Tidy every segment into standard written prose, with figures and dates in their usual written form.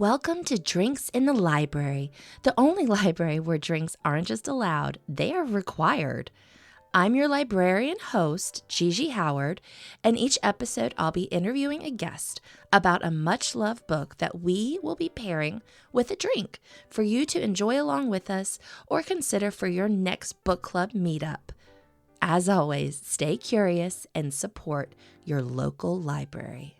Welcome to Drinks in the Library, the only library where drinks aren't just allowed, they are required. I'm your librarian host, Gigi Howard, and each episode I'll be interviewing a guest about a much-loved book that we will be pairing with a drink for you to enjoy along with us or consider for your next book club meetup. As always, stay curious and support your local library.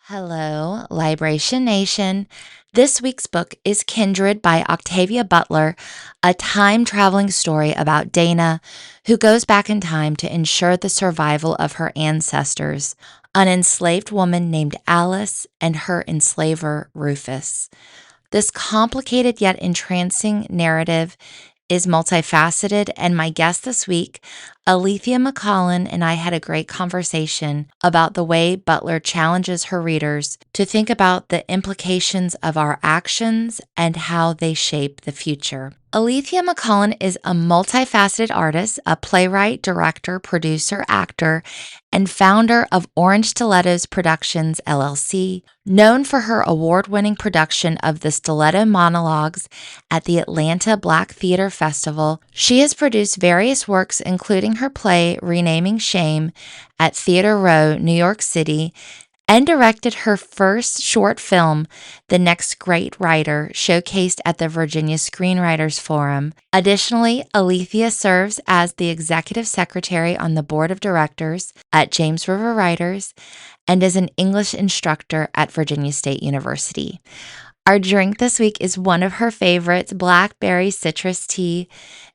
Hello, Libration Nation. This week's book is Kindred by Octavia Butler, a time-traveling story about Dana, who goes back in time to ensure the survival of her ancestors, an enslaved woman named Alice and her enslaver, Rufus. This complicated yet entrancing narrative is multifaceted, and my guest this week, Alethea McCollin, and I had a great conversation about the way Butler challenges her readers to think about the implications of our actions and how they shape the future. Alethea McCollin is a multifaceted artist, a playwright, director, producer, actor, and founder of Orange Stilettos Productions, LLC, known for her award-winning production of the Stiletto Monologues at the Atlanta Black Theater Festival. She has produced various works, including her play Renaming Shame at Theater Row, New York City, and directed her first short film, The Next Great Writer, showcased at the Virginia Screenwriters Forum. Additionally, Alethea serves as the executive secretary on the board of directors at James River Writers and is an English instructor at Virginia State University. Our drink this week is one of her favorites, blackberry citrus tea.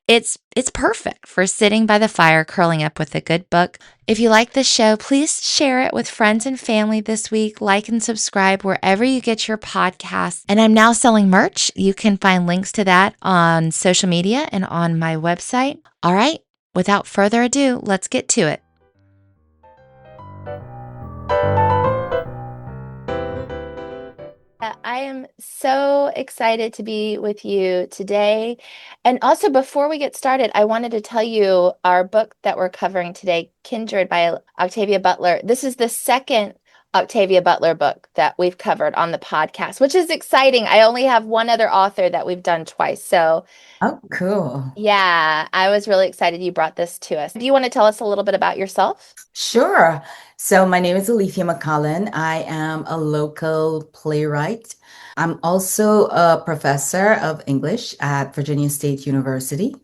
It's perfect for sitting by the fire, curling up with a good book. If you like this show, please share it with friends and family this week. Like and subscribe wherever you get your podcasts. And I'm now selling merch. You can find links to that on social media and on my website. All right, without further ado, let's get to it. I am so excited to be with you today. And also, before we get started, I wanted to tell you our book that we're covering today, Kindred by Octavia Butler. This is the second Octavia Butler book that we've covered on the podcast, which is exciting. I only have one other author that we've done twice. So, Oh, cool. yeah, I was really excited you brought this to us. Do you want to tell us a little bit about yourself? Sure. So my name is Alethea McCollin. I am a local playwright. I'm also a professor of English at Virginia State University.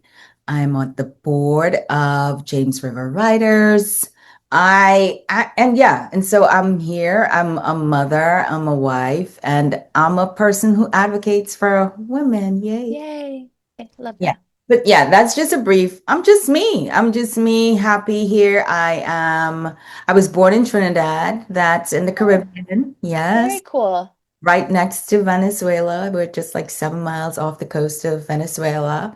I'm on the board of James River Writers. And so I'm here. I'm a mother, I'm a wife, and I'm a person who advocates for women. Yay. Yay. I love Yeah. that. But yeah, that's just a brief. I'm just me. I'm just me, happy here. I was born in Trinidad. That's in the Oh, Caribbean. very Yes. cool. Right next to Venezuela. We're just like 7 miles off the coast of Venezuela.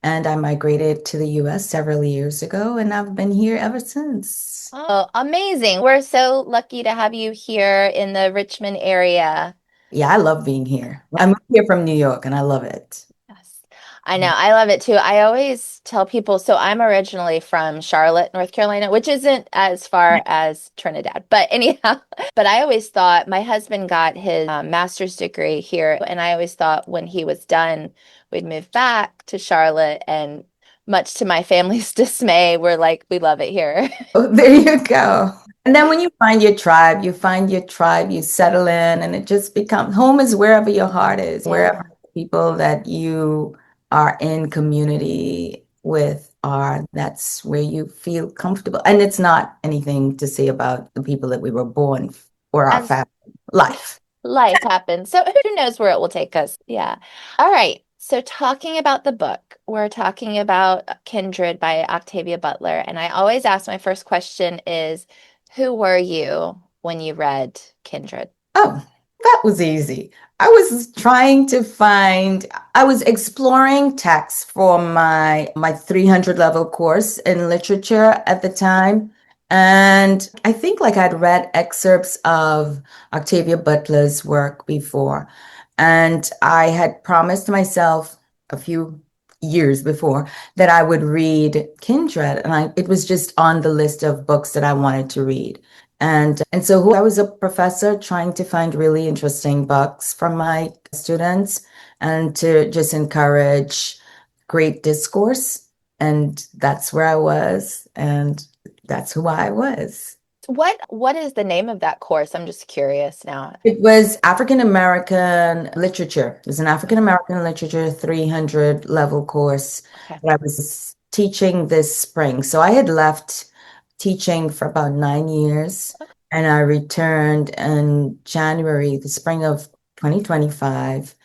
And I migrated to the US several years ago, and I've been here ever since. Oh, amazing. We're so lucky to have you here in the Richmond area. Yeah, I love being here. I moved here from New York and I love it. Yes. I know. I love it too. I always tell people, so I'm originally from Charlotte, North Carolina, which isn't as far as Trinidad, but anyhow, but I always thought my husband got his master's degree here, and I always thought when he was done, we'd move back to Charlotte, and much to my family's dismay, we're like, we love it here. Oh, there you go. And then when you find your tribe, you settle in, and it just becomes home is wherever your heart is, Yeah. wherever the people that you are in community with are, that's where you feel comfortable. And it's not anything to say about the people that we were born or our As family life. life happens. So who knows where it will take us? Yeah. All right. So talking about the book, we're talking about Kindred by Octavia Butler. And I always ask my first question is, who were you when you read Kindred? Oh, that was easy. I was exploring texts for my 300 level course in literature at the time. And I think like I'd read excerpts of Octavia Butler's work before. And I had promised myself a few years before that I would read Kindred. And it was just on the list of books that I wanted to read. And so I was a professor trying to find really interesting books from my students and to just encourage great discourse. And that's where I was, and that's who I was. What is the name of that course? I'm just curious now. It was African American literature. It was an African American literature 300 level course Okay. that I was teaching this spring. So I had left teaching for about 9 years, and I returned in January, the spring of 2025.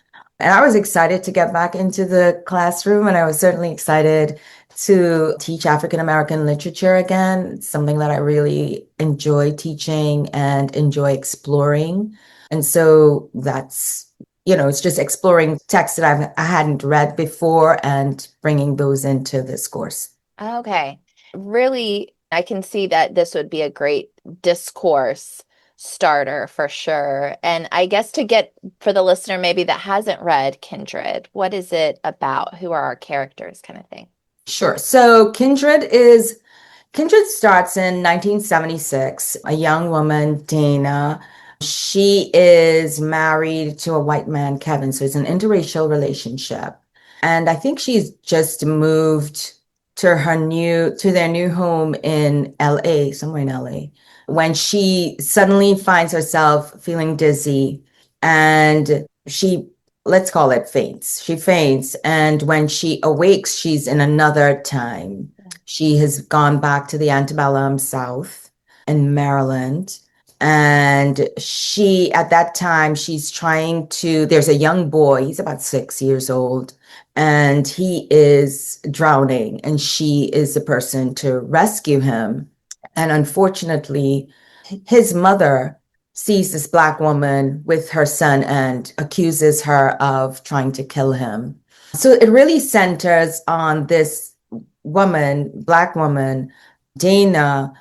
And I was excited to get back into the classroom, and I was certainly excited to teach African American literature again. It's something that I really enjoy teaching and enjoy exploring. And so it's just exploring texts that I hadn't read before and bringing those into this course. Okay. Really, I can see that this would be a great discourse starter for sure. And I guess to get for the listener maybe that hasn't read Kindred, what is it about? Who are our characters kind of thing? Sure. So Kindred starts in 1976. A young woman, Dana. She is married to a white man, Kevin. So it's an interracial relationship. And I think she's just moved to their new home in LA, somewhere in LA, when she suddenly finds herself feeling dizzy and let's call it faints. She faints. And when she awakes, she's in another time. She has gone back to the antebellum South in Maryland. And at that time, there's a young boy, he's about 6 years old, and he is drowning, and she is the person to rescue him. And unfortunately, his mother sees this Black woman with her son and accuses her of trying to kill him. So it really centers on this Black woman, Dana,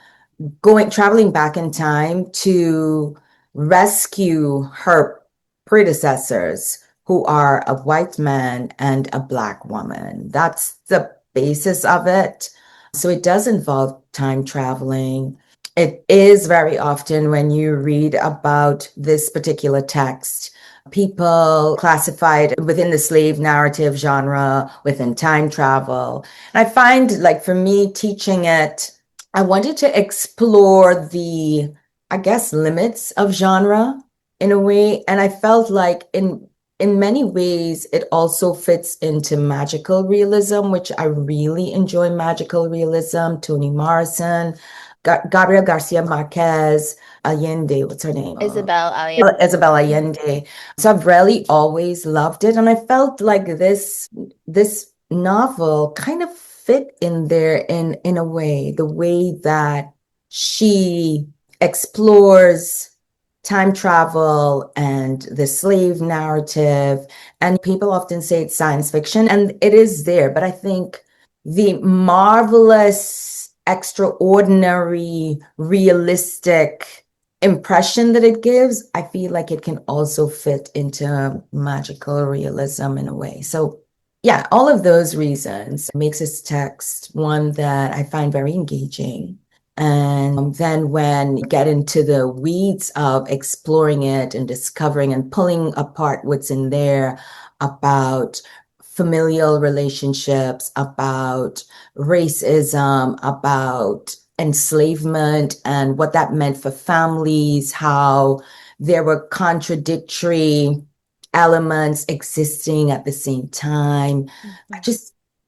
traveling back in time to rescue her predecessors, who are a white man and a Black woman. That's the basis of it. So it does involve time traveling. It is very often when you read about this particular text, people classified within the slave narrative genre, within time travel. And I find, like, for me teaching it, I wanted to explore I guess, limits of genre in a way. And I felt like in many ways, it also fits into magical realism, which I really enjoy magical realism. Toni Morrison, Gabriel Garcia Marquez, Allende, what's her name? Isabel Allende. Isabel Allende. So I've really always loved it. And I felt like this novel kind of fit in there in a way, the way that she explores time travel and the slave narrative. And people often say it's science fiction, and it is there. But I think the marvelous, extraordinary, realistic impression that it gives, I feel like it can also fit into magical realism in a way. So yeah, all of those reasons makes this text one that I find very engaging. And then when you get into the weeds of exploring it and discovering and pulling apart what's in there about familial relationships, about racism, about enslavement and what that meant for families, how there were contradictory elements existing at the same time.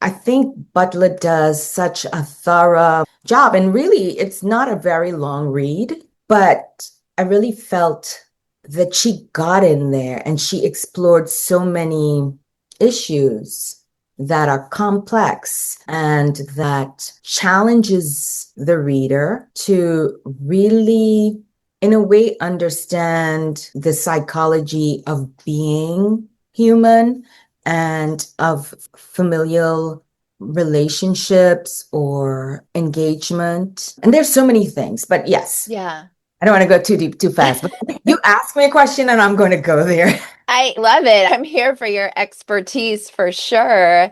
I think Butler does such a thorough job. And really, it's not a very long read, but I really felt that she got in there and she explored so many issues that are complex and that challenges the reader to really, in a way, understand the psychology of being human and of familial relationships or engagement. And there's so many things, but yes, Yeah. I don't want to go too deep, too fast, but you ask me a question and I'm going to go there. I love it. I'm here for your expertise for sure.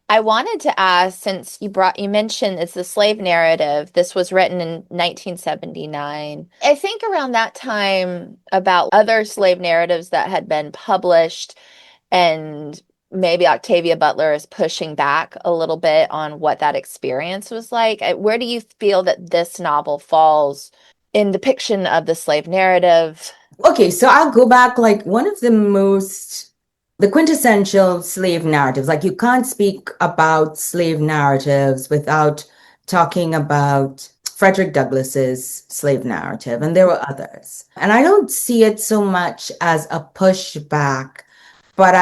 I wanted to ask, since you mentioned it's the slave narrative, this was written in 1979. I think around that time about other slave narratives that had been published, and maybe Octavia Butler is pushing back a little bit on what that experience was like. Where do you feel that this novel falls in depiction of the slave narrative? Okay, so I'll go back like one of the quintessential slave narratives. Like you can't speak about slave narratives without talking about Frederick Douglass's slave narrative, and there were others. And I don't see it so much as a pushback, but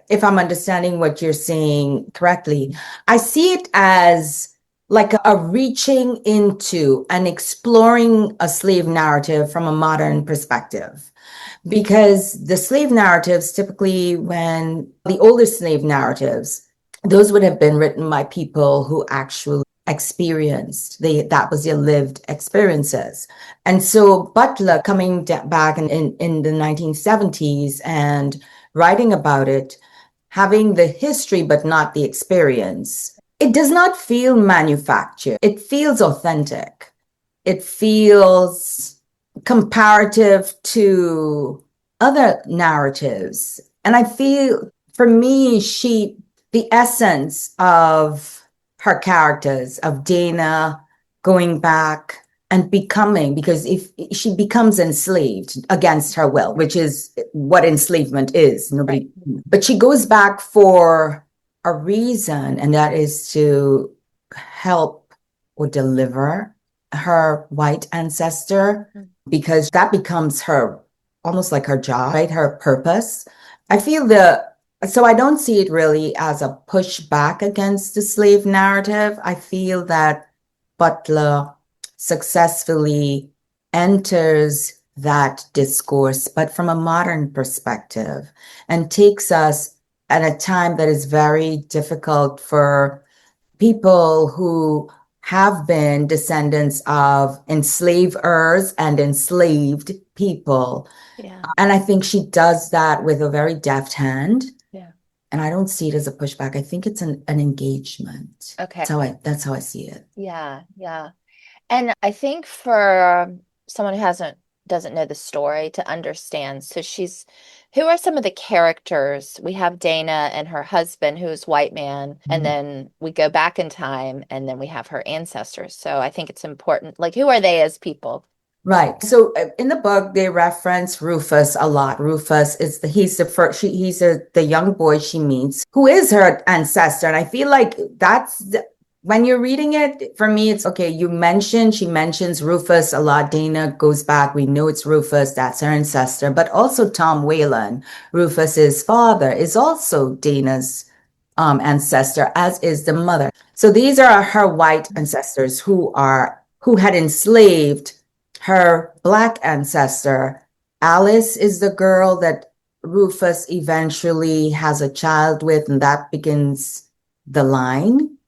if I'm understanding what you're saying correctly, I see it as like a reaching into and exploring a slave narrative from a modern perspective. Because the slave narratives, typically, when the older slave narratives, those would have been written by people who actually experienced that was their lived experiences. And so Butler coming back in the 1970s and writing about it, having the history but not the experience, it does not feel manufactured. It feels authentic. It feels comparative to other narratives. And I feel for me, the essence of her characters, of Dana going back and becoming, because if she becomes enslaved against her will, which is what enslavement is, nobody, but she goes back for a reason, and that is to help or deliver her white ancestor, because that becomes her, almost like her job, right? Her purpose. So I don't see it really as a pushback against the slave narrative. I feel that Butler successfully enters that discourse, but from a modern perspective, and takes us at a time that is very difficult for people who have been descendants of enslavers and enslaved people. Yeah. And I think she does that with a very deft hand. Yeah. And I don't see it as a pushback. I think it's an engagement. Okay. That's how I see it. Yeah, yeah. And I think for someone who doesn't know the story to understand, so who are some of the characters? We have Dana and her husband, who's white man, and then we go back in time, and then we have her ancestors. So I think it's important. Like, who are they as people? Right. So in the book, they reference Rufus a lot. Rufus is he's the first, the young boy she meets who is her ancestor. And I feel like when you're reading it, for me, it's okay. She mentions Rufus a lot. Dana goes back. We know it's Rufus. That's her ancestor. But also Tom Whalen, Rufus's father, is also Dana's ancestor, as is the mother. So these are her white ancestors who had enslaved her Black ancestor. Alice is the girl that Rufus eventually has a child with, and that begins the line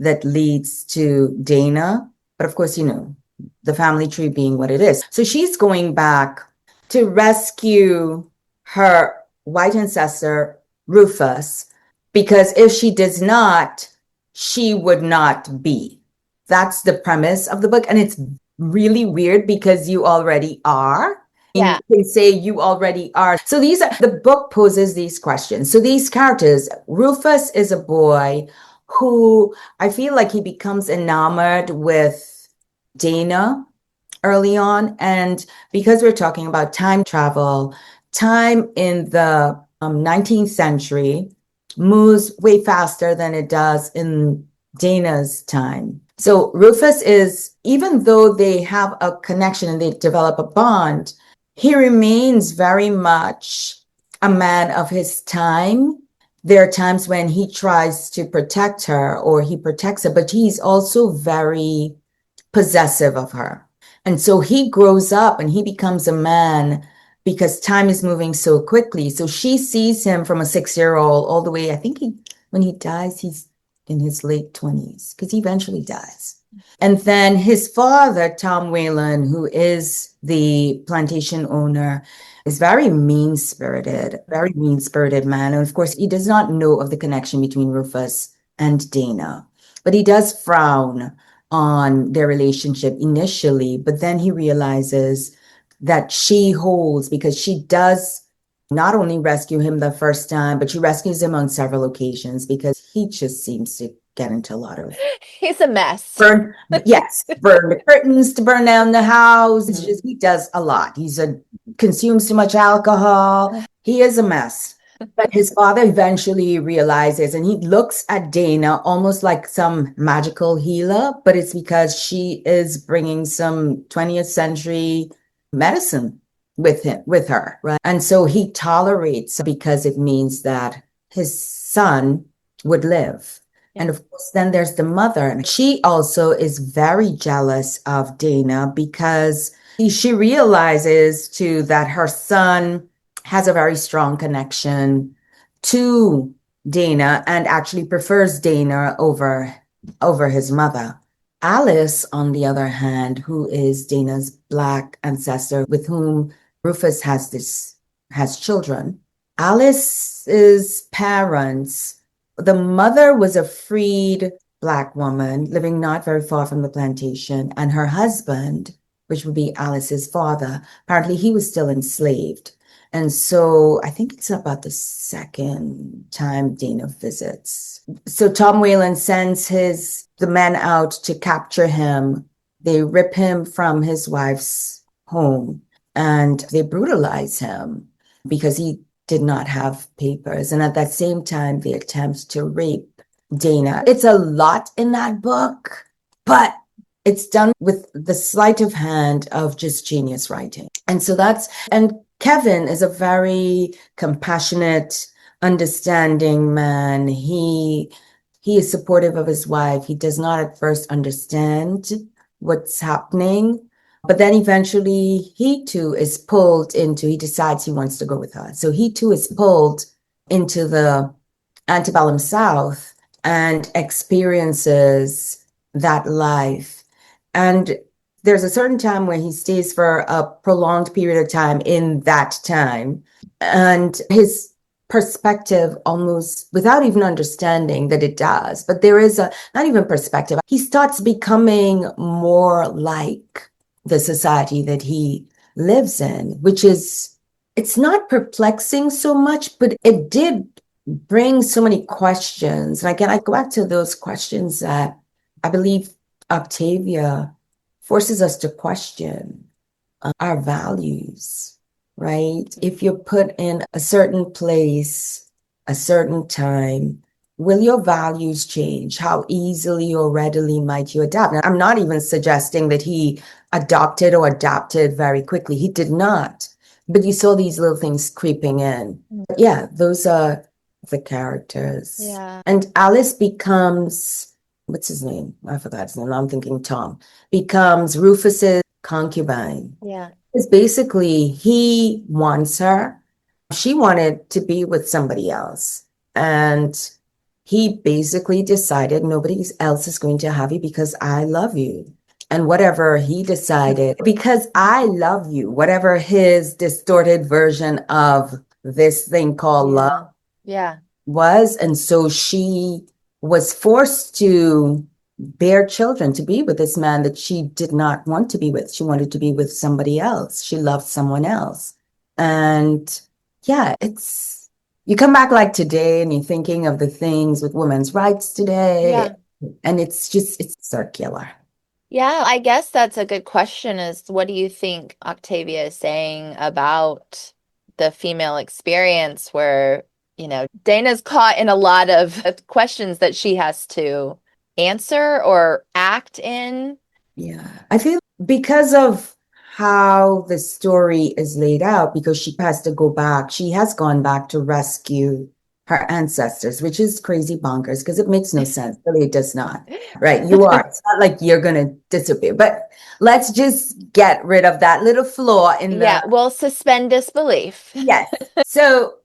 that leads to Dana. But of course, the family tree being what it is. So she's going back to rescue her white ancestor, Rufus, because if she does not, she would not be. That's the premise of the book. And it's really weird because you already are. Yeah. You can say you already are. So the book poses these questions. So these characters, Rufus is a boy who I feel like he becomes enamored with Dana early on. And because we're talking about time travel, time in the 19th century moves way faster than it does in Dana's time. So Rufus even though they have a connection and they develop a bond, he remains very much a man of his time. There are times when he tries to protect her or he protects her, but he's also very possessive of her. And so he grows up and he becomes a man because time is moving so quickly. So she sees him from a 6-year-old all the way, I think when he dies, he's in his late 20s, because he eventually dies. And then his father, Tom Whalen, who is the plantation owner, is very mean-spirited man. And of course, he does not know of the connection between Rufus and Dana. But he does frown on their relationship initially, but then he realizes that she holds, because she does not only rescue him the first time, but she rescues him on several occasions because he just seems to get into a lot of He's a mess. burn the curtains to burn down the house. It's just, he does a lot. Consumes too much alcohol. He is a mess. But his father eventually realizes, and he looks at Dana almost like some magical healer, but it's because she is bringing some 20th century medicine with her, right? And so he tolerates because it means that his son would live. And of course, then there's the mother. And she also is very jealous of Dana because she realizes too that her son has a very strong connection to Dana and actually prefers Dana over his mother. Alice, on the other hand, who is Dana's Black ancestor with whom Rufus has children. Alice's parents, the mother was a freed Black woman living not very far from the plantation, and her husband, which would be Alice's father, apparently he was still enslaved. And so I think it's about the second time Dana visits. So Tom Whalen sends the men out to capture him. They rip him from his wife's home and they brutalize him because he did not have papers. And at that same time, they attempt to rape Dana. It's a lot in that book, but it's done with the sleight of hand of just genius writing. And so and Kevin is a very compassionate, understanding man. He is supportive of his wife. He does not at first understand what's happening, but then eventually he too is pulled into, he decides he wants to go with her. So he too is pulled into the antebellum South and experiences that life. And there's a certain time where he stays for a prolonged period of time in that time. And his perspective, almost without even understanding that it does, but there is not even perspective. He starts becoming more like the society that he lives in, which is, it's not perplexing so much, but it did bring so many questions. And again, I go back to those questions that I believe Octavia forces us to question our values, right? If you're put in a certain place, a certain time, will your values change? How easily or readily might you adapt? Now, I'm not even suggesting that he adopted or adapted very quickly. He did not. But you saw these little things creeping in. But yeah, those are the characters. Yeah. And Alice becomes, what's his name? I forgot his name. I'm thinking Tom. Becomes Rufus's concubine. Yeah. It's basically, he wants her. She wanted to be with somebody else. And he basically decided nobody else is going to have you because I love you. And whatever he decided, because I love you, whatever his distorted version of this thing called love was. And so she was forced to bear children, to be with this man that she did not want to be with. She wanted to be with somebody else. She loved someone else. And yeah, you come back like today and you're thinking of the things with women's rights today. Yeah. And it's circular. Yeah, I guess that's a good question is what do you think Octavia is saying about the female experience where, Dana's caught in a lot of questions that she has to answer or act in? Yeah, I feel because of how the story is laid out, because she has to go back, she has gone back to rescue her ancestors, which is crazy bonkers because it makes no sense. Really, it does not. Right? It's not like you're going to disappear, but let's just get rid of that little flaw in we'll suspend disbelief. Yes. So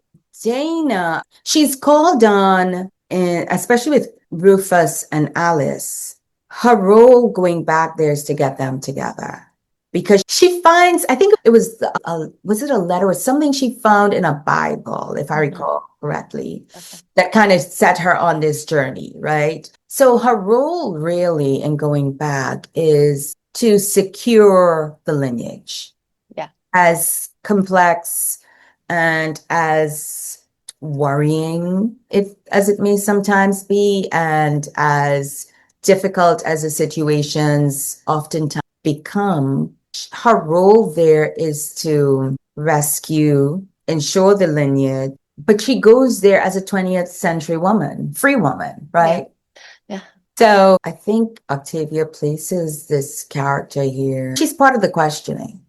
Dana, she's called on, and especially with Rufus and Alice, her role going back there is to get them together. because she finds, I think it was, was it a letter or something she found in a Bible, if I recall correctly, that kind of set her on this journey, right? So her role really in going back is to secure the lineage. Yeah. As complex and as worrying as it may sometimes be, and as difficult as the situations oftentimes become, her role there is to rescue, ensure the lineage, but she goes there as a 20th century woman, free woman, right? Yeah. So I think Octavia places this character here. She's part of the questioning.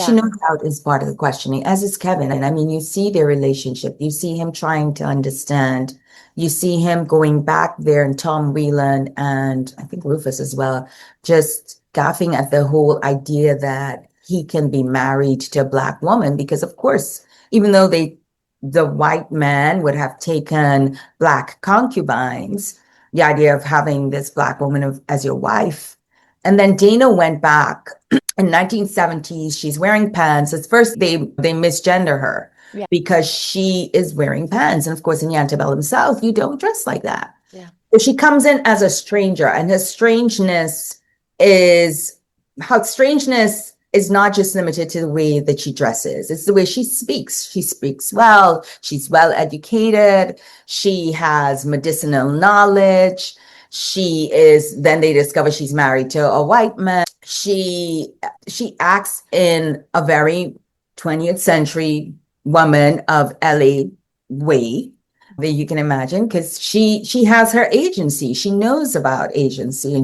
She no doubt is part of the questioning, as is Kevin. And I mean, you see their relationship. You see him trying to understand. You see him going back there, and Tom Whelan and I think Rufus as well, just gaffing at the whole idea that he can be married to a Black woman, because of course, even though the white man would have taken Black concubines, the idea of having this Black woman as your wife. And then Dana went back in 1970s. She's wearing pants. At first, they misgender her because she is wearing pants. And of course, in the antebellum South, you don't dress like that. Yeah. So she comes in as a stranger, and her strangeness is not just limited to the way that she dresses. It's the way she speaks. She speaks well. She's well educated. She has medicinal knowledge. Then they discover she's married to a white man. She acts in a very 20th century woman of LA way that you can imagine, because she has her agency. She knows about agency, and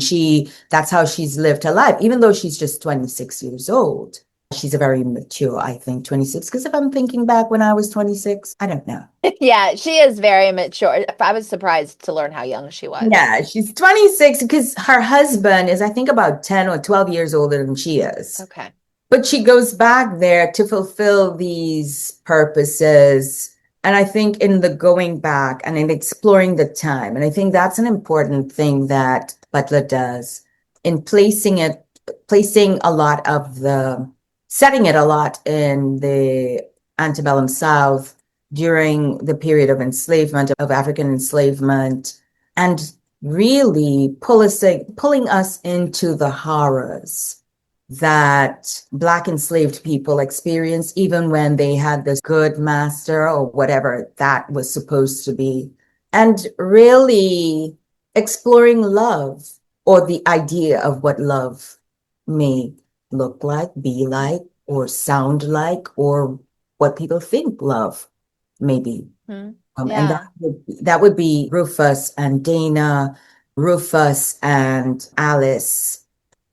that's how she's lived her life, even though she's just 26 years old. She's a very mature, I think, 26, because if I'm thinking back when I was 26, I don't know. Yeah, she is very mature. I was surprised to learn how young she was. Yeah, she's 26 because her husband is, I think, about 10 or 12 years older than she is. Okay. But she goes back there to fulfill these purposes. And I think in the going back and in exploring the time, and I think that's an important thing that Butler does in setting it a lot in the antebellum South during the period of enslavement, of African enslavement, and really pulling us into the horrors that Black enslaved people experienced, even when they had this good master or whatever that was supposed to be, and really exploring love, or the idea of what love may look like, be like, or sound like, or what people think love may be. And that would be Rufus and Dana, Rufus and Alice.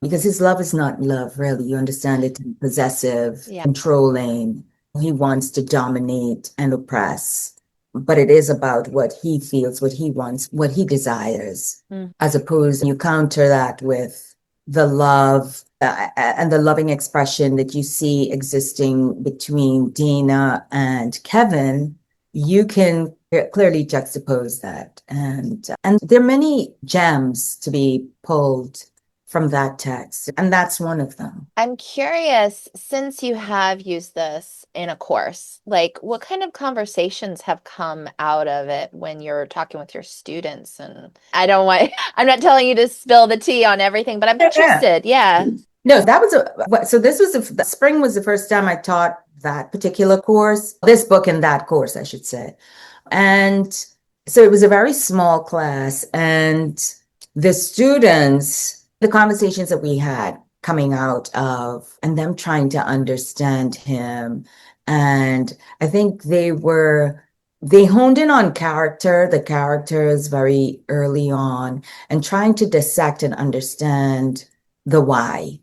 Because his love is not love, really. You understand it, possessive, controlling. He wants to dominate and oppress. But it is about what he feels, what he wants, what he desires, as opposed, you counter that with the love and the loving expression that you see existing between Dana and Kevin. You can clearly juxtapose that. And there are many gems to be pulled from that text, and that's one of them. I'm curious, since you have used this in a course, like what kind of conversations have come out of it when you're talking with your students? And I'm not telling you to spill the tea on everything, but I'm interested. Yeah. No, the spring was the first time I taught that particular course, this book and that course, I should say. And so it was a very small class, and the conversations that we had coming out of, and them trying to understand him. And I think they honed in on the characters very early on, and trying to dissect and understand the why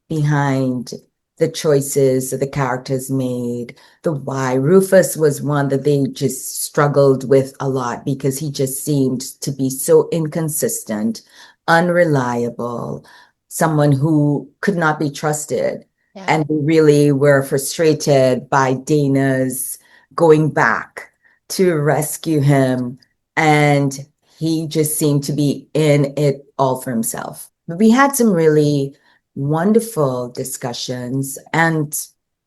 behind the choices that the characters made, the why. Rufus was one that they just struggled with a lot, because he just seemed to be so inconsistent, unreliable, someone who could not be trusted. And we really were frustrated by Dana's going back to rescue him. And he just seemed to be in it all for himself. But we had some really wonderful discussions. And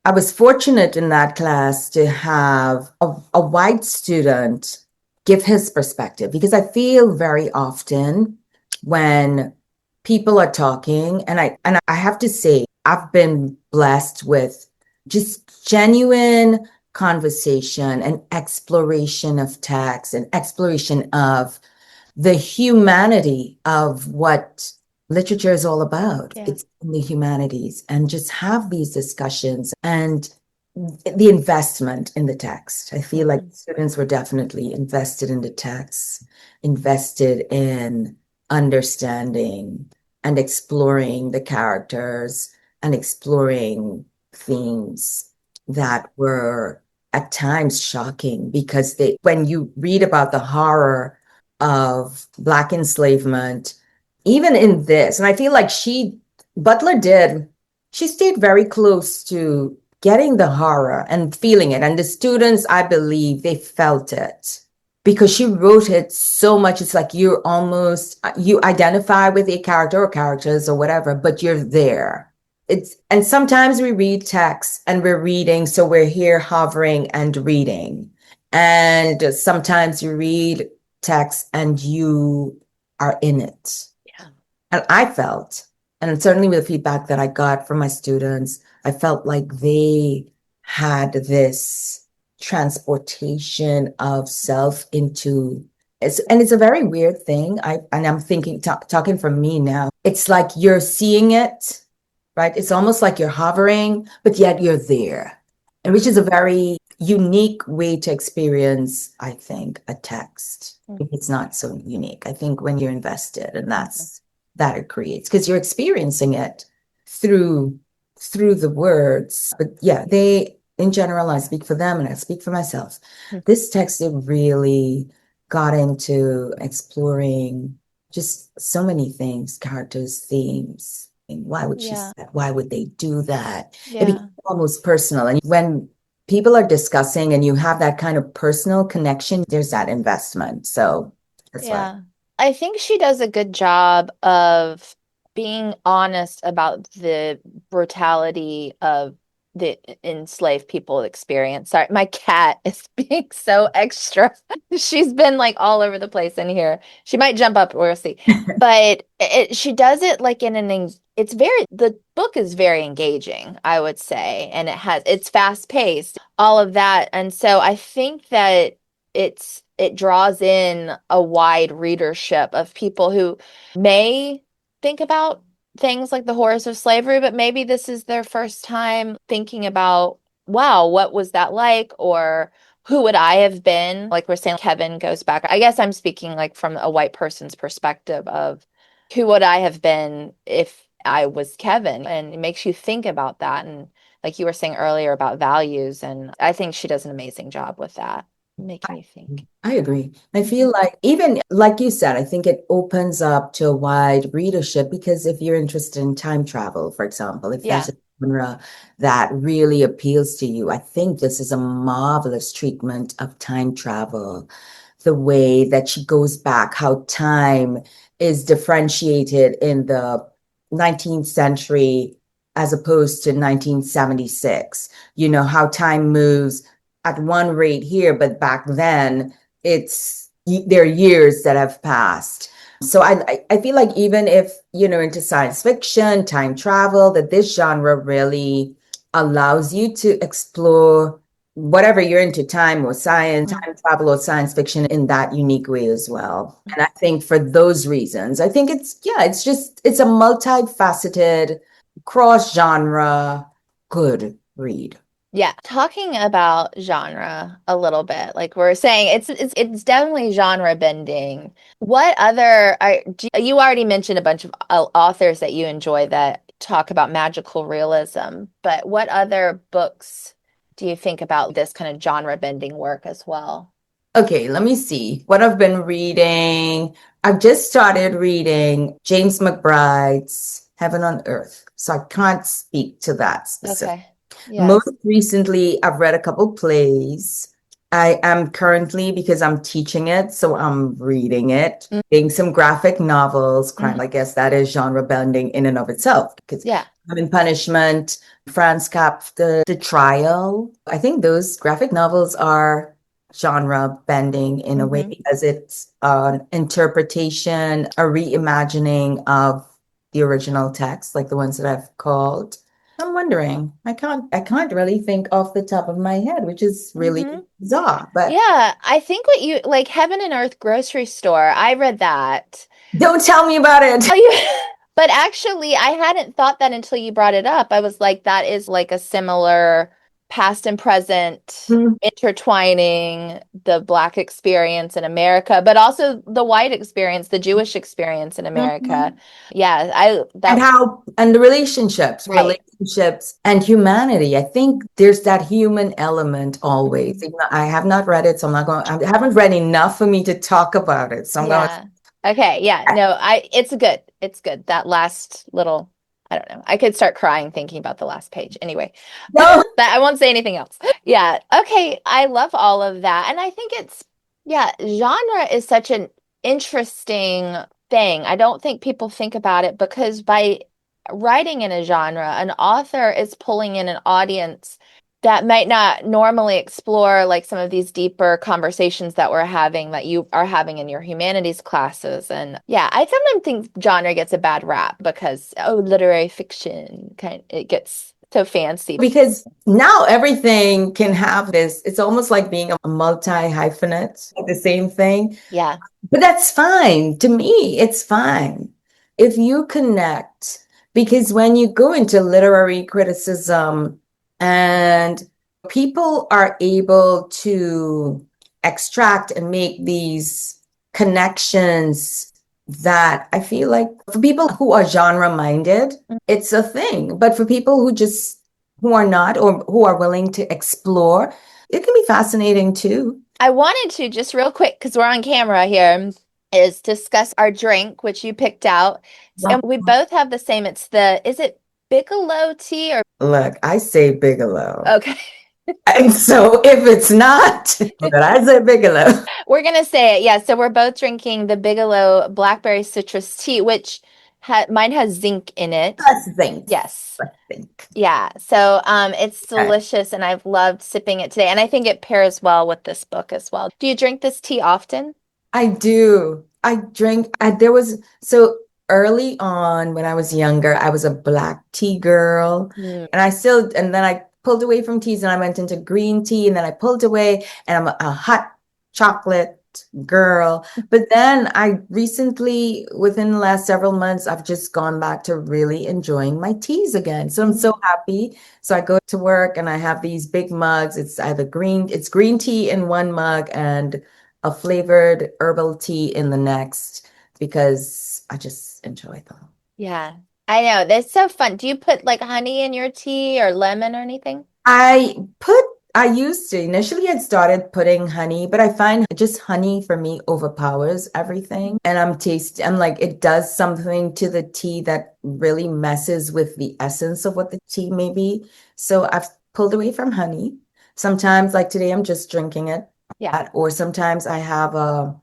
I was fortunate in that class to have a white student give his perspective, because I feel very often when people are talking, and I have to say, I've been blessed with just genuine conversation and exploration of text and exploration of the humanity of what literature is all about. Yeah. It's in the humanities, and just have these discussions and the investment in the text. I feel like students were definitely invested in the text, invested in understanding and exploring the characters and exploring themes that were at times shocking, because when you read about the horror of Black enslavement, even in this, and I feel like Butler she stayed very close to getting the horror and feeling it. And the students, I believe, they felt it because she wrote it so much. It's like you identify with a character or characters or whatever, but you're there. And sometimes we read text and we're reading, so we're here hovering and reading. And sometimes you read text and you are in it. Yeah. And I felt, and certainly with the feedback that I got from my students, I felt like they had this transportation of self into and it's a very weird thing. I'm thinking, talking from me now, it's like you're seeing it, right? It's almost like you're hovering, but yet you're there. And which is a very unique way to experience, I think, a text. It's not so unique. I think when you're invested, and that it creates, because you're experiencing it through the words. But yeah, in general, I speak for them and I speak for myself. This text, it really got into exploring just so many things, characters, themes. Why would she say that? Why would they do that? It became almost personal. And when people are discussing and you have that kind of personal connection, there's that investment. So that's why. I think she does a good job of being honest about the brutality of the enslaved people experience. Sorry, my cat is being so extra. She's been like all over the place in here. She might jump up, we'll see. But she does it like the book is very engaging, I would say, and it's fast paced, all of that. And so I think that it draws in a wide readership of people who may think about things like the horrors of slavery, but maybe this is their first time thinking about, wow, what was that like? Or who would I have been? Like we're saying, Kevin goes back. I guess I'm speaking like from a white person's perspective of who would I have been if I was Kevin? And it makes you think about that. And like you were saying earlier about values. And I think she does an amazing job with that, making you think. I agree. I feel like, even like you said, I think it opens up to a wide readership, because if you're interested in time travel, for example, if that's a genre that really appeals to you, I think this is a marvelous treatment of time travel. The way that she goes back, how time is differentiated in the 19th century as opposed to 1976. You know, how time moves at one rate here, but back then there are years that have passed. So I feel like even if, into science fiction, time travel, that this genre really allows you to explore whatever you're into, time or science, time travel or science fiction, in that unique way as well. And I think for those reasons, I think it's a multifaceted, cross-genre, good read. Yeah, talking about genre a little bit, like we're saying, it's definitely genre bending. What other you already mentioned a bunch of authors that you enjoy that talk about magical realism, but what other books do you think about this kind of genre bending work as well? Okay, let me see what I've been reading. I've just started reading James McBride's Heaven on Earth, so I can't speak to that specific. Okay. Yeah. Most recently, I've read a couple plays. I am currently, because I'm teaching it, so I'm reading it, Mm. reading some graphic novels, crime. Mhm. I guess that is genre bending in and of itself, because Yeah. Crime and Punishment, Franz Kafka, The Trial. I think those graphic novels are genre bending in a way Mhm. because it's an interpretation, a reimagining of the original text, like the ones that I've called. I'm wondering. I can't really think off the top of my head, which is really Mhm. bizarre. But Yeah, I think what you like Heaven and Earth Grocery Store. I read that. don't tell me about it. Oh, you but actually, I hadn't thought that until you brought it up. I was like, that is like a similar past and present Mm, intertwining the Black experience in America, but also the white experience, the Jewish experience in America. mhm. Yeah, And that how and the relationships, right. and humanity. I think there's that human element always. Mhm. Even though I have not read it, so I'm not going. I haven't read enough for me to talk about it. So I'm going. Yeah. Okay, yeah. No, it's good. It's good. That last little, I don't know. I could start crying thinking about the last page. Anyway, No, that I won't say anything else. Yeah. Okay, I love all of that. And I think yeah, genre is such an interesting thing. I don't think people think about it because by writing in a genre, an author is pulling in an audience that might not normally explore like some of these deeper conversations that we're having that you are having in your humanities classes. And yeah, I sometimes think genre gets a bad rap because literary fiction it gets so fancy. because now everything can have this. It's almost like being a multi-hyphenate, the same thing. Yeah. But that's fine. To me, it's fine. If you connect, because when you go into literary criticism and people are able to extract and make these connections that I feel like for people who are genre minded, it's a thing. But for people who are not or who are willing to explore, it can be fascinating too. I wanted to just real quick because we're on camera here is discuss our drink, which you picked out. And we both have the same. Is it Bigelow tea or Look, I say Bigelow. okay. And so if it's not, then I say Bigelow. We're gonna say it. Yeah, so we're both drinking the Bigelow Blackberry Citrus Tea, which mine has zinc in it. Let's think. Yes. Let's think. Yeah. So it's Okay. delicious and I've loved sipping it today. And I think it pairs well with this book as well. Do you drink this tea often? I do. I drink. There was so early on when I was younger, I was a black tea girl, Mm. and then I pulled away from teas and I went into green tea, and then I pulled away, and I'm a hot chocolate girl. But then I recently, within the last several months, I've just gone back to really enjoying my teas again. So I'm so happy. So I go to work and I have these big mugs. It's green tea in one mug and a flavored herbal tea in the next because I just enjoy them. Yeah. I know. That's so fun. Do you put like honey in your tea or lemon or anything? I put, I used to initially had started putting honey, but I find just honey for me overpowers everything. And I'm like, it does something to the tea that really messes with the essence of what the tea may be. So I've pulled away from honey. Sometimes, like today, I'm just drinking it. Yeah. Or sometimes I have a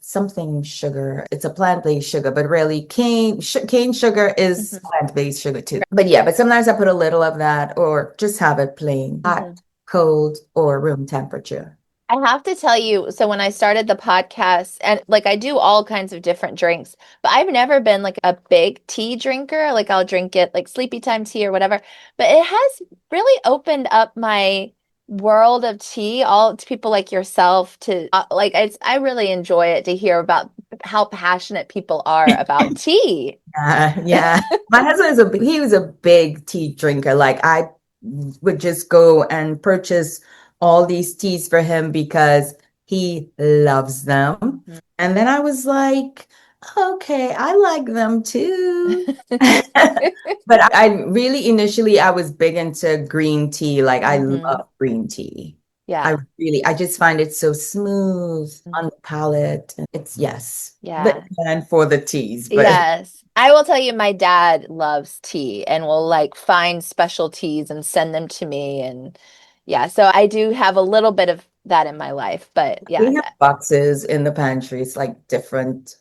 something sugar. It's a plant-based sugar, but really cane sugar is Mhm. plant-based sugar too. But yeah, but sometimes I put a little of that or just have it plain, hot, Mhm. cold, or room temperature. I have to tell you, so when I started the podcast, and like I do all kinds of different drinks, but I've never been like a big tea drinker. Like I'll drink it like sleepy time tea or whatever. But it has really opened up my world of tea, all to people like yourself to I really enjoy it to hear about how passionate people are about tea. Yeah. My husband he was a big tea drinker. Like I would just go and purchase all these teas for him because he loves them. Mhm. And then I was like, okay, I like them too. But I really initially I was big into green tea. Like I Mhm. love green tea. Yeah. I just find it so smooth Mhm. on the palate. And it's yes, but Yeah. and for the teas, but Yes. I will tell you, my dad loves tea and will like find special teas and send them to me. And yeah, so I do have a little bit of that in my life. But yeah, We have boxes in the pantries, like different.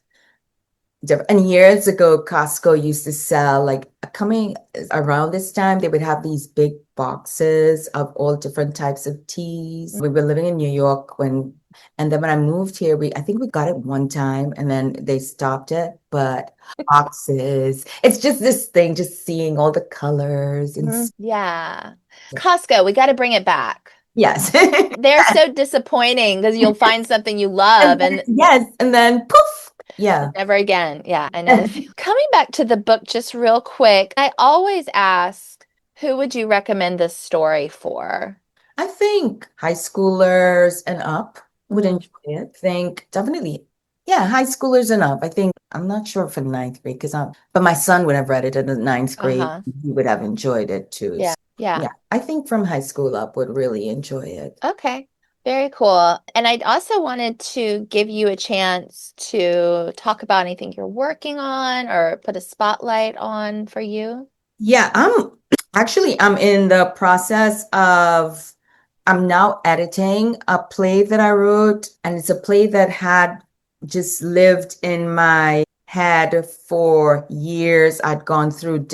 And years ago, Costco used to sell, like coming around this time, they would have these big boxes of all different types of teas. We were living in New York and then when I moved here, I think we got it one time and then they stopped it. But boxes, it's just this thing, just seeing all the colors and yeah. Costco, we got to bring it back. yes. They're so disappointing because you'll find something you love and Yes, and then poof. Yeah. never again. Yeah, I know. Coming back to the book just real quick, I always ask, who would you recommend this story for? I think high schoolers and up would Mhm. enjoy it. Think definitely, yeah, high schoolers and up. I think I'm not sure for ninth grade but my son would have read it in the ninth grade. Uh-huh. He would have enjoyed it too. Yeah. So, Yeah. yeah, I think from high school up would really enjoy it. Okay. Very cool. And I also wanted to give you a chance to talk about anything you're working on or put a spotlight on for you. Yeah, I'm in the process of I'm now editing a play that I wrote, and it's a play that had just lived in my head for years. I'd gone through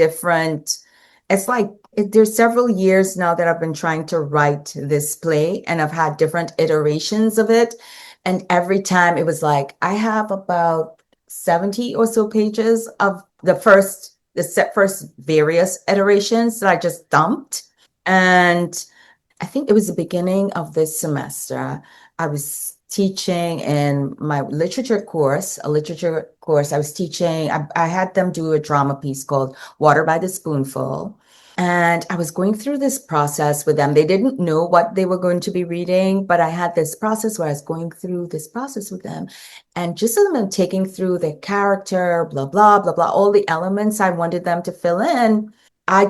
there's several years now that I've been trying to write this play, and I've had different iterations of it. And every time it was like, I have about 70 or so pages of the first various iterations that I just dumped. And I think it was the beginning of this semester. I was teaching in my literature course, a literature course. I was teaching, I had them do a drama piece called Water by the Spoonful. And I was going through this process with them. They didn't know what they were going to be reading, but I had this process where I was going through this process with them. And just so them taking through their character, blah, blah, blah, blah, all the elements I wanted them to fill in. I'm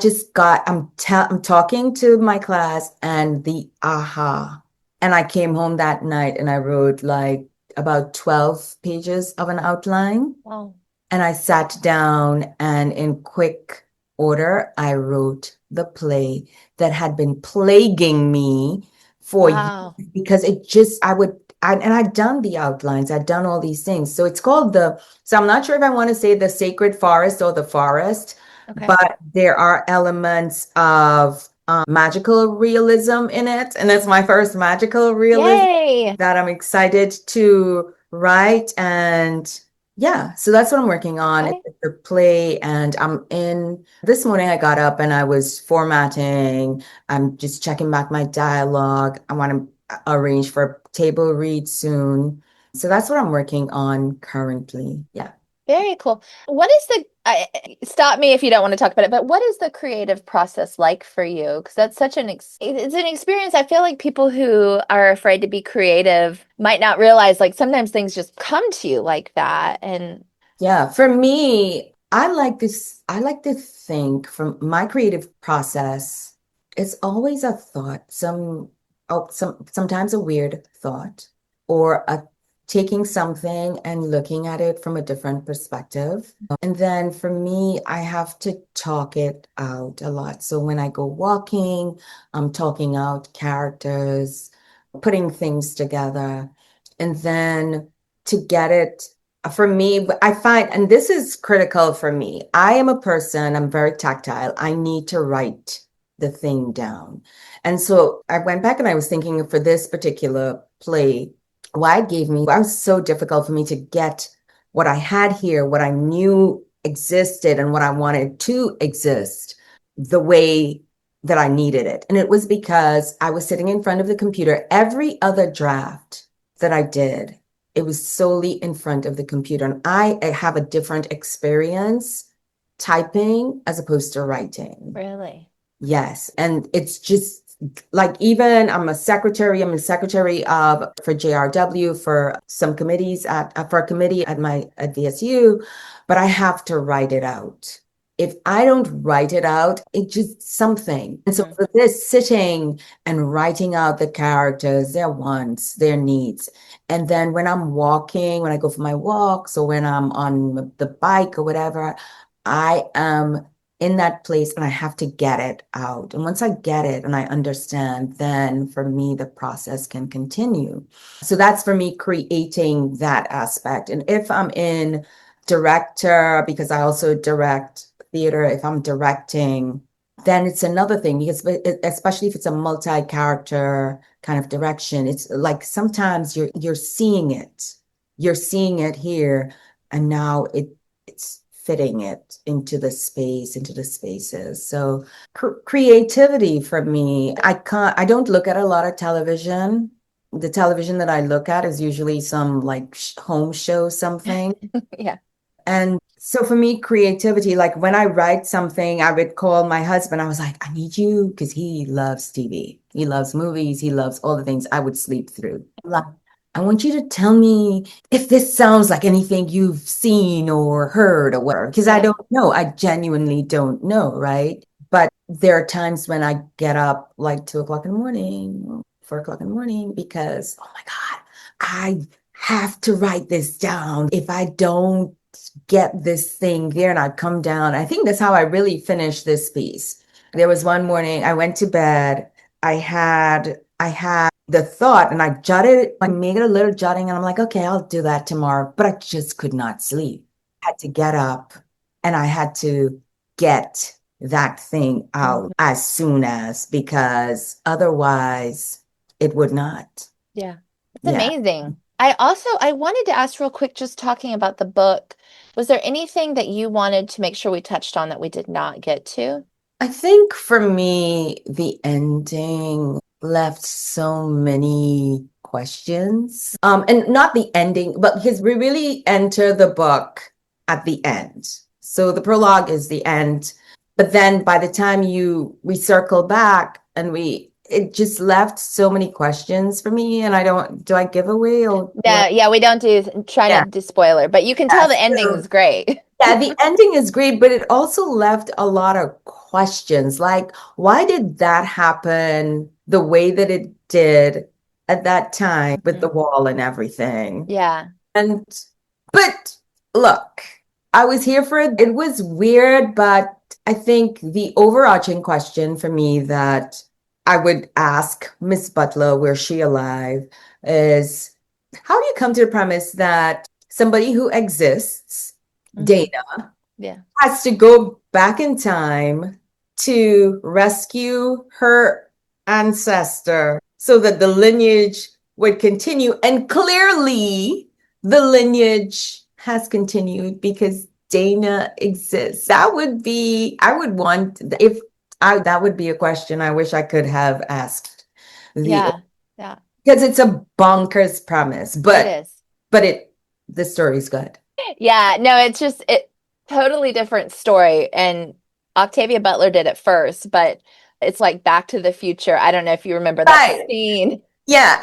talking to my class and the aha. And I came home that night and I wrote like about 12 pages of an outline. Wow. And I sat down and in quick order, I wrote the play that had been plaguing me for years Wow. because I'd done the outlines, I'd done all these things. So so I'm not sure if I want to say the sacred forest or the forest, Okay. but there are elements of magical realism in it. And it's my first magical realism Yay. that I'm excited to write. And yeah, so that's what I'm working on. Okay. It's a play, and this morning I got up and I was formatting. I'm just checking back my dialogue. I want to arrange for a table read soon. So that's what I'm working on currently. Yeah. Very cool. What is stop me if you don't want to talk about it, but what is the creative process like for you? Because that's such it's an experience. I feel like people who are afraid to be creative might not realize like sometimes things just come to you like that. And Yeah, for me, I like to think from my creative process, it's always a thought, sometimes a weird thought, or taking something and looking at it from a different perspective. And then for me, I have to talk it out a lot. So when I go walking, I'm talking out characters, putting things together. And then to get it for me, I find, and this is critical for me, I am a person, I'm very tactile. I need to write the thing down. And so I went back and I was thinking for this particular play, why it was so difficult for me to get what I had here, what I knew existed and what I wanted to exist the way that I needed it. And it was because I was sitting in front of the computer. Every other draft that I did, it was solely in front of the computer. And I have a different experience typing as opposed to writing. really, Yes. And it's just like even I'm a secretary for JRW for some committees for a committee at VSU, but I have to write it out. If I don't write it out, it's just something. And so Mhm. for this sitting and writing out the characters, their wants, their needs. And then when I'm walking, when I go for my walks or when I'm on the bike or whatever, I am in that place and I have to get it out. And once I get it and I understand, then for me, the process can continue. So that's for me creating that aspect. And if I'm in director, because I also direct theater, if I'm directing, then it's another thing because especially if it's a multi-character kind of direction, it's like sometimes you're seeing it. You're seeing it here, and now it's fitting it into the space, into the spaces. So creativity for me, I don't look at a lot of television. The television that I look at is usually some like home show, something. Yeah. And so for me, creativity, like when I write something, I would call my husband. I was like, I need you because he loves TV. He loves movies. He loves all the things I would sleep through. Like, I want you to tell me if this sounds like anything you've seen or heard or whatever, because I don't know. I genuinely don't know, right? But there are times when I get up like 2 o'clock in the morning, 4 o'clock in the morning, because, oh my God, I have to write this down. If I don't get this thing there and I'd come down. I think that's how I really finished this piece. There was one morning I went to bed. I had the thought and I jotted, I made a little jotting and I'm like, okay, I'll do that tomorrow. But I just could not sleep. I had to get up and I had to get that thing out as soon as, because otherwise it would not. Yeah. It's Yeah. amazing. I wanted to ask real quick, just talking about the book, was there anything that you wanted to make sure we touched on that we did not get to? I think for me, the ending left so many questions. And not the ending, but because we really enter the book at the end. So the prologue is the end. But then by the time we circle back and it just left so many questions for me. And do I give away or Yeah, we don't try Yeah. not to spoiler, but you can tell the ending is great. Yeah, the ending is great, but it also left a lot of questions. Like, why did that happen the way that it did at that time with the wall and everything? Yeah. But look, I was here for it. It was weird, but I think the overarching question for me that I would ask Miss Butler, were she alive, is how do you come to the premise that somebody who exists, Dana, Yeah. has to go back in time to rescue her ancestor so that the lineage would continue? And clearly, the lineage has continued because Dana exists. That would be, I would want, if that would be a question I wish I could have asked Yeah. because it's a bonkers premise, It but is. the story's good. Yeah, no, it's just totally different story. And Octavia Butler did it first, but it's like Back to the Future. I don't know if you remember that Right. scene. Yeah,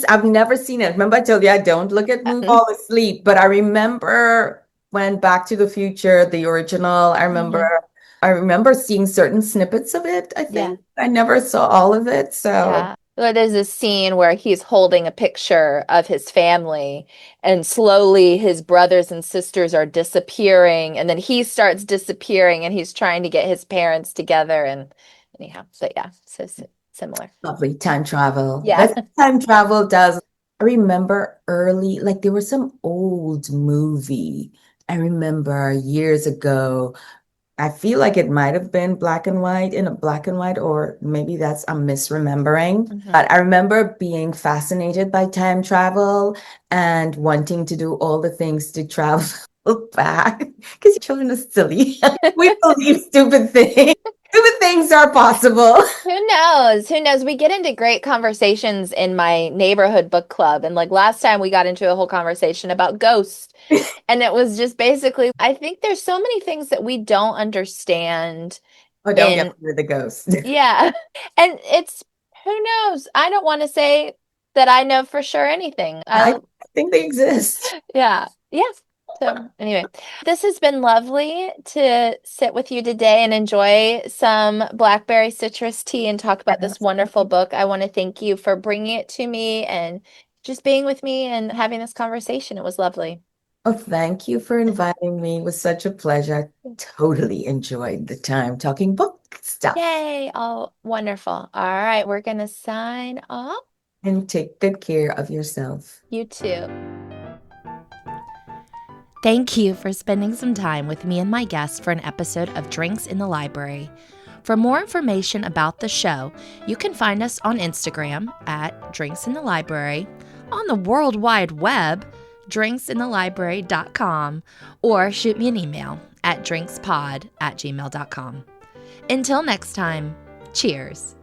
I've never seen it. Remember I told you I don't look at movies fall asleep, but I remember when Back to the Future, the original, I remember seeing certain snippets of it, I think. I never saw all of it, so Yeah. Well, there's a scene where he's holding a picture of his family, and slowly his brothers and sisters are disappearing, and then he starts disappearing, and he's trying to get his parents together. And anyhow, so yeah, so similar. lovely time travel. Yeah. That's what time travel does. I remember early, like there was some old movie I remember years ago. I feel like it might have been black and white, in a black and white, or maybe I'm misremembering. But I remember being fascinated by time travel and wanting to do all the things to travel back because children are silly. We believe stupid things. Stupid things are possible. Who knows? Who knows? We get into great conversations in my neighborhood book club. And like last time, we got into a whole conversation about ghosts. And it was just basically, I think there's so many things that we don't understand. Oh, don't get rid of the ghost. Yeah. And who knows? I don't want to say that I know for sure anything. I think they exist. Yeah. Yes. So anyway, this has been lovely to sit with you today and enjoy some blackberry citrus tea and talk about this wonderful book. I want to thank you for bringing it to me and just being with me and having this conversation. It was lovely. Oh, thank you for inviting me. It was such a pleasure. I totally enjoyed the time talking book stuff. Yay! Oh, wonderful. All right, we're gonna sign off. And take good care of yourself. You too. Thank you for spending some time with me and my guests for an episode of Drinks in the Library. For more information about the show, you can find us on Instagram at Drinks in the Library, on the World Wide Web, drinksinthelibrary.com, or shoot me an email at drinkspod@gmail.com. Until next time, cheers.